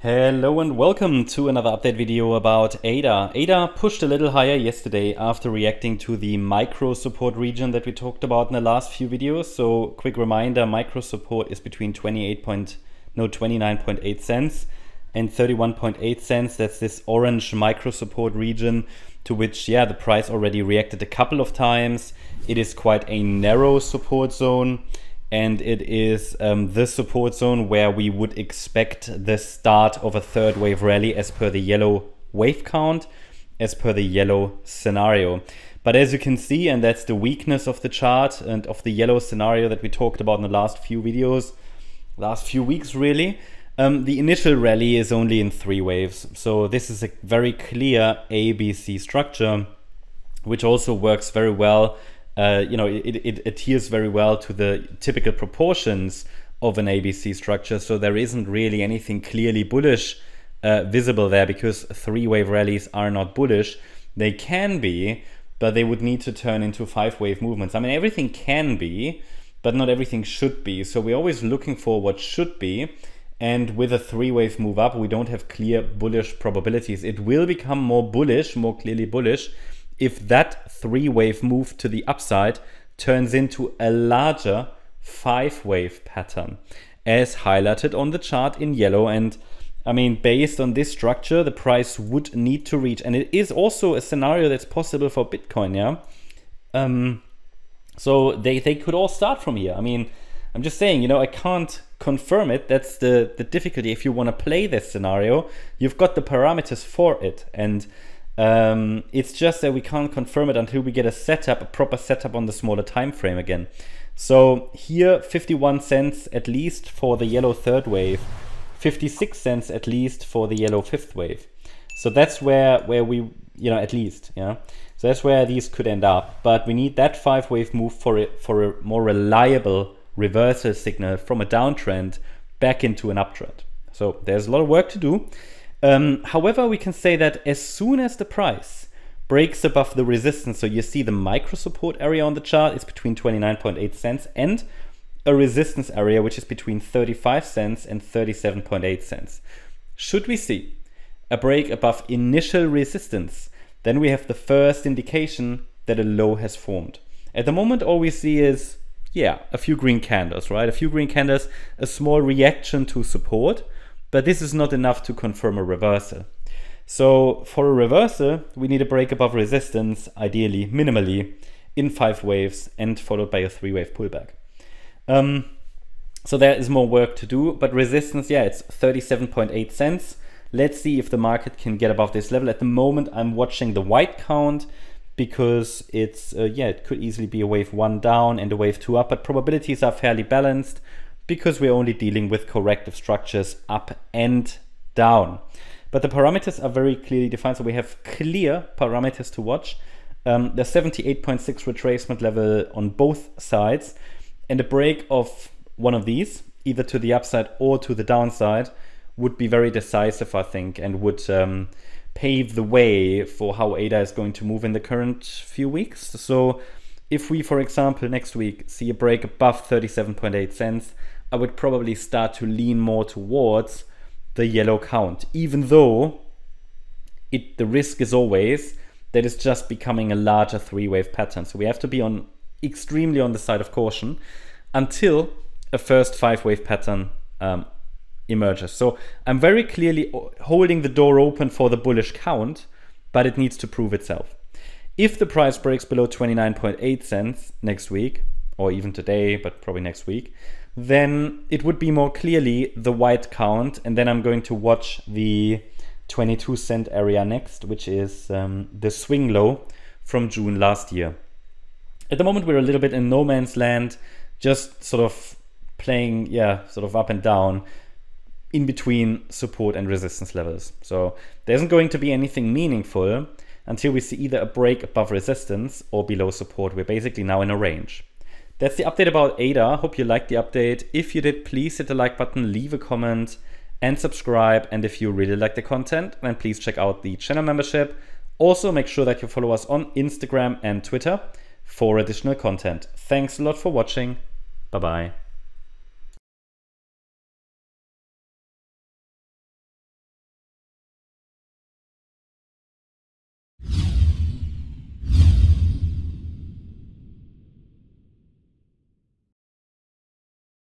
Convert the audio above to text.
Hello and welcome to another update video about ADA. ADA pushed a little higher yesterday after reacting to the micro support region that we talked about in the last few videos. So quick reminder, micro support is between 29.8 cents and 31.8 cents. That's this orange micro support region to which, the price already reacted a couple of times. It is quite a narrow support zone. And it is the support zone where we would expect the start of a third wave rally as per the yellow wave count, as per the yellow scenario. But as you can see, and that's the weakness of the chart and of the yellow scenario that we talked about in the last few videos, last few weeks really, the initial rally is only in 3 waves. So this is a very clear ABC structure, which also works very well. It adheres very well to the typical proportions of an ABC structure. So there isn't really anything clearly bullish visible there, because 3-wave rallies are not bullish. They can be, but they would need to turn into 5-wave movements. I mean, everything can be, but not everything should be. So we're always looking for what should be. And with a 3-wave move up, we don't have clear bullish probabilities. It will become more bullish, more clearly bullish, if that 3-wave move to the upside turns into a larger 5-wave pattern, as highlighted on the chart in yellow. And I mean, based on this structure, the price would need to reach, and it is also a scenario that's possible for Bitcoin, so they could all start from here. I mean, I'm just saying, I can't confirm it. That's the difficulty. If you want to play this scenario, you've got the parameters for it. And it's just that we can't confirm it until we get a proper setup on the smaller time frame again. So here, 51 cents at least for the yellow third wave, 56 cents at least for the yellow fifth wave. So that's where we, at least, So that's where these could end up. But we need that 5-wave move for a more reliable reversal signal from a downtrend back into an uptrend. So there's a lot of work to do. However, we can say that as soon as the price breaks above the resistance, so you see the micro support area on the chart is between 29.8 cents and a resistance area which is between 35 cents and 37.8 cents. Should we see a break above initial resistance, then we have the first indication that a low has formed. At the moment, all we see is, a few green candles, right? A few green candles, a small reaction to support. But this is not enough to confirm a reversal. So for a reversal, we need a break above resistance, ideally, minimally, in 5 waves and followed by a 3-wave pullback. So there is more work to do, but resistance, it's 37.8 cents. Let's see if the market can get above this level. At the moment, I'm watching the white count because it's, it could easily be a wave 1 down and a wave 2 up, but probabilities are fairly balanced, because we're only dealing with corrective structures up and down. But the parameters are very clearly defined, so we have clear parameters to watch. The 78.6 retracement level on both sides, and a break of one of these, either to the upside or to the downside, would be very decisive, I think, and would pave the way for how ADA is going to move in the current few weeks. So if we, for example, next week see a break above 37.8 cents, I would probably start to lean more towards the yellow count, even though the risk is always that it's just becoming a larger 3-wave pattern. So we have to be extremely on the side of caution until a first 5-wave pattern emerges. So I'm very clearly holding the door open for the bullish count, but it needs to prove itself. If the price breaks below 29.8 cents next week, or even today, but probably next week, then it would be more clearly the white count. And then I'm going to watch the 22 cent area next, which is the swing low from June last year. At the moment, we're a little bit in no man's land, just sort of playing, sort of up and down in between support and resistance levels. So there isn't going to be anything meaningful until we see either a break above resistance or below support. We're basically now in a range. That's the update about ADA. Hope you liked the update. If you did, please hit the like button, leave a comment and subscribe. And if you really like the content, then please check out the channel membership. Also, make sure that you follow us on Instagram and Twitter for additional content. Thanks a lot for watching. Bye-bye.